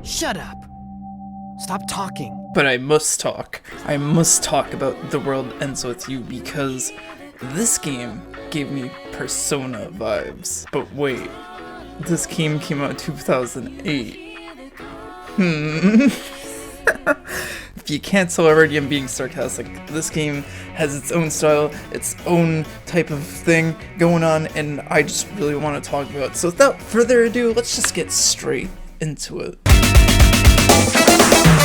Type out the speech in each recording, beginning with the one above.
Shut up. Stop talking. But I must talk. I must talk about The World Ends With You because this game gave me Persona vibes. But wait, this game came out in 2008. If you can't tell already, I'm being sarcastic. This game has its own style, its own type of thing going on, and I just really want to talk about it. So without further ado, let's just get straight into it.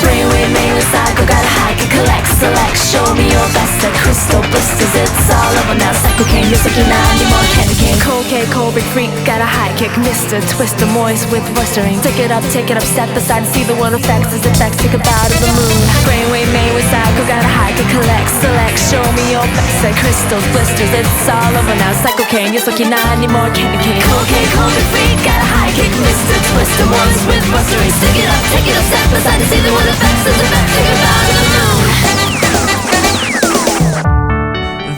Brainwave, mainly cycle, got a high, can collect, select, show me your best, like crystal blisters, it's all over now, cycle cane, Yusuki, 90 more candy cane, cold cake, cold big freak, got a high kick, Mr. Twister, moist with blistering, take it up, step aside, see the one effects, as effects, think about of the moon, brainwave, mainly cycle, got a high, can collect, select, show me your best, like crystals, blisters, it's all over now, cycle cane, Yusuki, 90 more candy cane, cold cake, cold big freak, got a high kick, Mr. Twister, moist with blistering, take it up, step aside, to see the one effects, as effects, think about of the moon.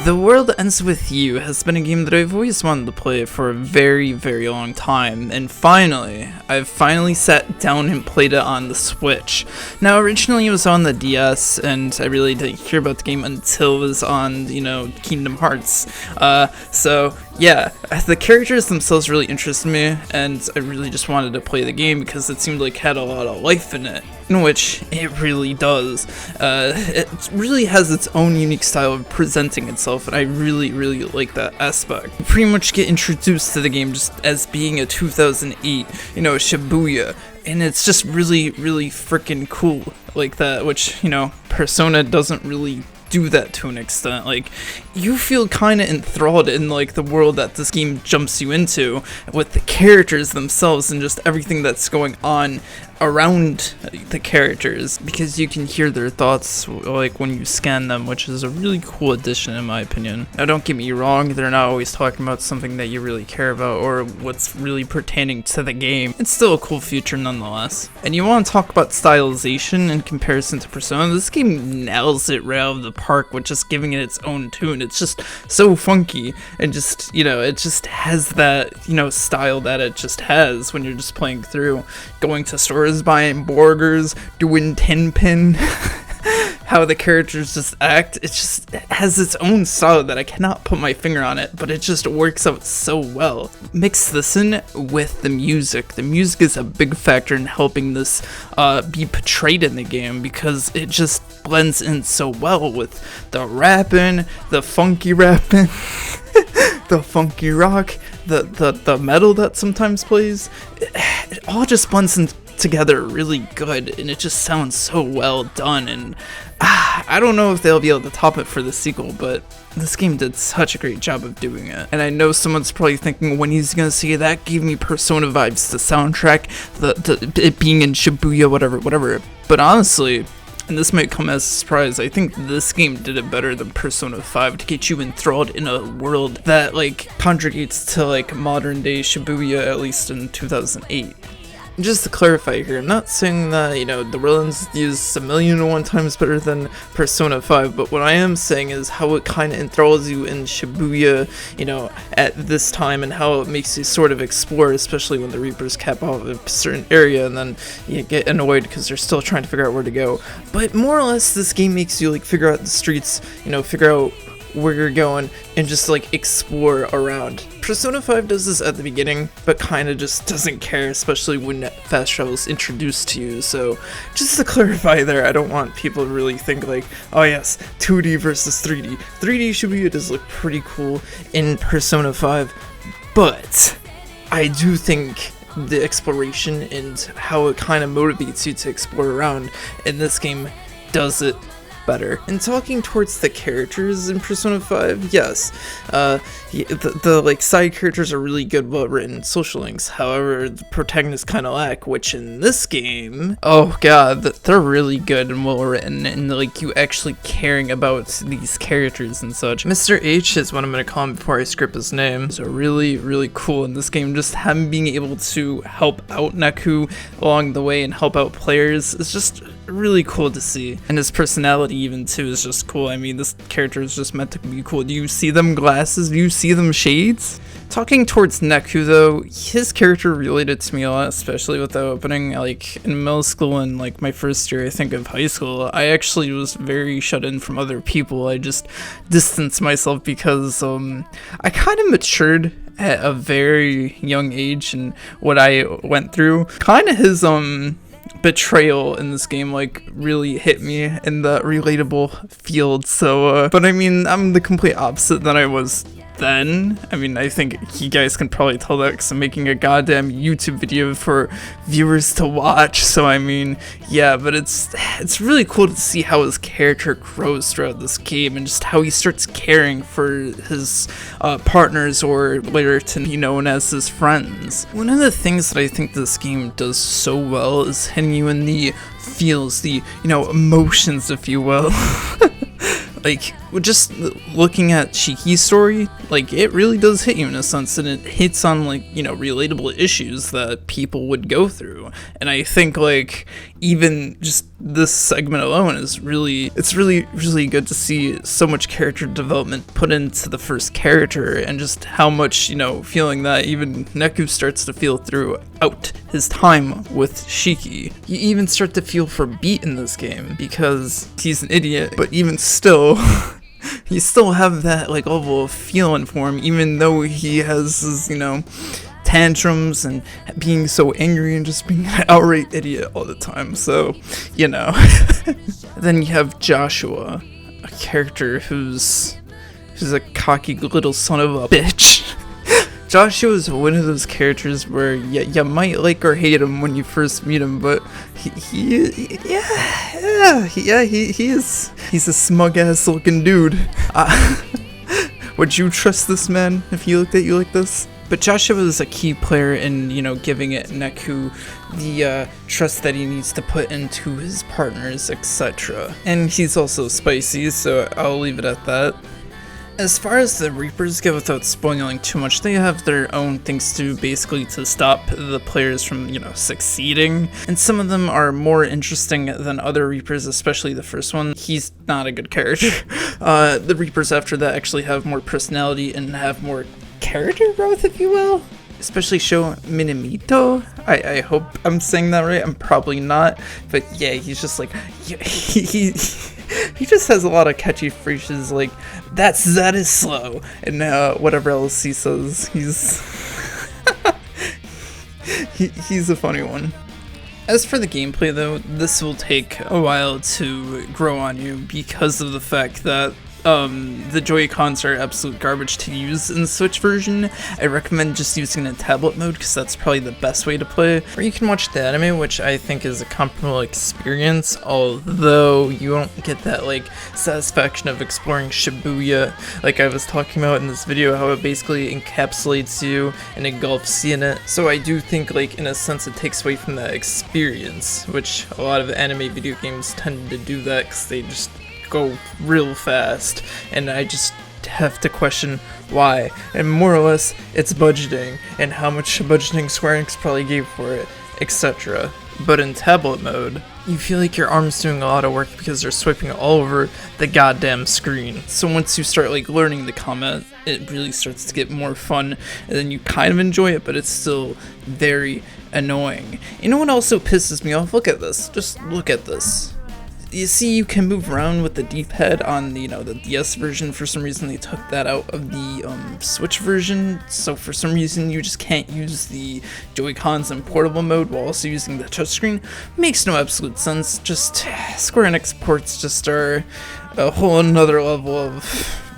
The World Ends With You has been a game that I've always wanted to play for a very, very long time, and I've finally sat down and played it on the Switch. Now, originally it was on the DS, and I really didn't hear about the game until it was on, Kingdom Hearts. So yeah, the characters themselves really interested me, and I really just wanted to play the game because it seemed like it had a lot of life in it. In which it really does. It really has its own unique style of presenting itself, and I really, really like that aspect. You pretty much get introduced to the game just as being a 2008, Shibuya, and it's just really, really freaking cool like that, which, Persona doesn't really do that to an extent. Like, you feel kind of enthralled in the world that this game jumps you into with the characters themselves and just everything that's going on around the characters, because you can hear their thoughts when you scan them, which is a really cool addition in my opinion. Now, don't get me wrong, they're not always talking about something that you really care about or what's really pertaining to the game. It's still a cool feature nonetheless. And you want to talk about stylization in comparison to Persona, this game nails it right out of the park with just giving it its own tune. It's just so funky and just, it just has that, style that it just has when you're just playing through, going to stores, buying burgers, doing 10-pin, how the characters just act. It just has its own style that I cannot put my finger on it, but it just works out so well. Mix this in with the music. The music is a big factor in helping this be portrayed in the game, because it just blends in so well with the rapping, the funky rapping, the funky rock, the metal that sometimes plays. It all just blends in together really good, and it just sounds so well done, and I don't know if they'll be able to top it for the sequel, but this game did such a great job of doing it. And I know someone's probably thinking, when he's gonna say that gave me Persona vibes, the soundtrack, it being in Shibuya, whatever, but honestly, and this might come as a surprise, I think this game did it better than Persona 5 to get you enthralled in a world that conjugates to modern day Shibuya, at least in 2008. Just to clarify here, I'm not saying that, The World Ends With You is 1,000,001 times better than Persona 5, but what I am saying is how it kind of enthralls you in Shibuya, at this time, and how it makes you sort of explore, especially when the Reapers cap off a certain area, and then you get annoyed because they're still trying to figure out where to go. But more or less, this game makes you, figure out the streets, figure out where you're going, and just explore around. Persona 5 does this at the beginning, but kind of just doesn't care, especially when fast travel is introduced to you. So just to clarify there, I don't want people to really think oh yes, 2D versus 3D. 3D Shibuya does look pretty cool in Persona 5, but I do think the exploration and how it kind of motivates you to explore around in this game does it better. And talking towards the characters in Persona 5, yes, the side characters are really good, well written social links. However, the protagonists kind of lack, which in this game, oh god, they're really good and well written, and you actually caring about these characters and such. Mr. H is what I'm gonna call him before I script his name. So really, really cool in this game. Just him being able to help out Neku along the way and help out players is just really cool to see, and his personality even too is just cool. I mean, this character is just meant to be cool. Do you see them glasses? Do you see them shades? Talking towards Neku though, his character related to me a lot, especially with the opening. Like in middle school and like my first year I think of high school, I actually was very shut in from other people. I just distanced myself because I kind of matured at a very young age and what I went through. Kind of his betrayal in this game like really hit me in the relatable field. So but I mean, I'm the complete opposite than I was then. I mean, I think you guys can probably tell that because I'm making a goddamn YouTube video for viewers to watch, so I mean, yeah, but it's really cool to see how his character grows throughout this game and just how he starts caring for his partners, or later to be known as his friends. One of the things that I think this game does so well is hitting you in the feels, the, you know, emotions, if you will. Like, just looking at Shiki's story, like, it really does hit you in a sense, and it hits on, like, you know, relatable issues that people would go through. And I think, like, even just this segment alone is really, it's really, really good to see so much character development put into the first character, and just how much, you know, feeling that even Neku starts to feel throughout his time with Shiki. You even start to feel for Beat in this game, because he's an idiot, but even still, you still have that, like, level of feeling for him, even though he has his, you know, tantrums and being so angry and just being an outright idiot all the time. So, you know. Then you have Joshua, a character who's a cocky little son of a bitch. Joshua is one of those characters where you might like or hate him when you first meet him, but he's a smug ass looking dude. Would you trust this man if he looked at you like this? But Joshua is a key player in, you know, giving it Neku the trust that he needs to put into his partners, etc. And he's also spicy, so I'll leave it at that. As far as the Reapers go, without spoiling too much, they have their own things to basically to stop the players from, you know, succeeding. And some of them are more interesting than other Reapers, especially the first one. He's not a good character. The Reapers after that actually have more personality and have more character growth, if you will. Especially Sho Minamito. I hope I'm saying that right. I'm probably not. But yeah, he's just like, he just has a lot of catchy phrases like, that is slow, and whatever else he says. He's a funny one. As for the gameplay though, this will take a while to grow on you because of the fact that the Joy-Cons are absolute garbage to use in the Switch version. I recommend just using it in tablet mode because that's probably the best way to play. Or you can watch the anime, which I think is a comparable experience, although you won't get that like satisfaction of exploring Shibuya like I was talking about in this video, how it basically encapsulates you and engulfs you in it. So I do think like in a sense it takes away from that experience, which a lot of anime video games tend to do that because they just go real fast, and I just have to question why. And more or less it's budgeting and how much budgeting Square Enix probably gave for it, etc. But in tablet mode, you feel like your arm's doing a lot of work because they're swiping all over the goddamn screen. So once you start like learning the combat, it really starts to get more fun, and then you kind of enjoy it, but it's still very annoying. You know what also pisses me off? Look at this. Just look at this. You see, you can move around with the D-pad on the, you know, the DS version. For some reason, they took that out of the Switch version. So for some reason, you just can't use the Joy-Cons in portable mode while also using the touchscreen. Makes no absolute sense. Just Square Enix ports just are a whole another level of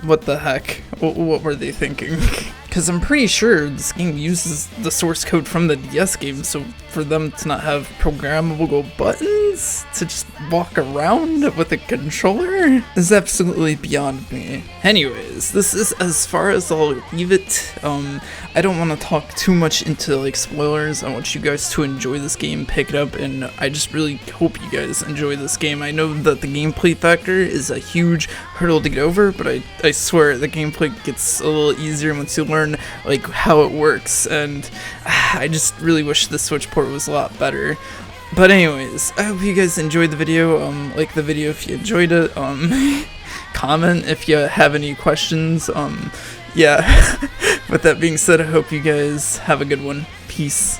what the heck. What were they thinking? Because I'm pretty sure this game uses the source code from the DS game, so for them to not have programmable buttons to just walk around with a controller is absolutely beyond me. Anyways, this is as far as I'll leave it. I don't want to talk too much into like spoilers. I want you guys to enjoy this game, pick it up, and I just really hope you guys enjoy this game. I know that the gameplay factor is a huge hurdle to get over, but I swear the gameplay gets a little easier once you learn like how it works, and I just really wish the Switch port was a lot better. But anyways, I hope you guys enjoyed the video. Like the video if you enjoyed it. Comment if you have any questions. Yeah. With that being said, I hope you guys have a good one. Peace.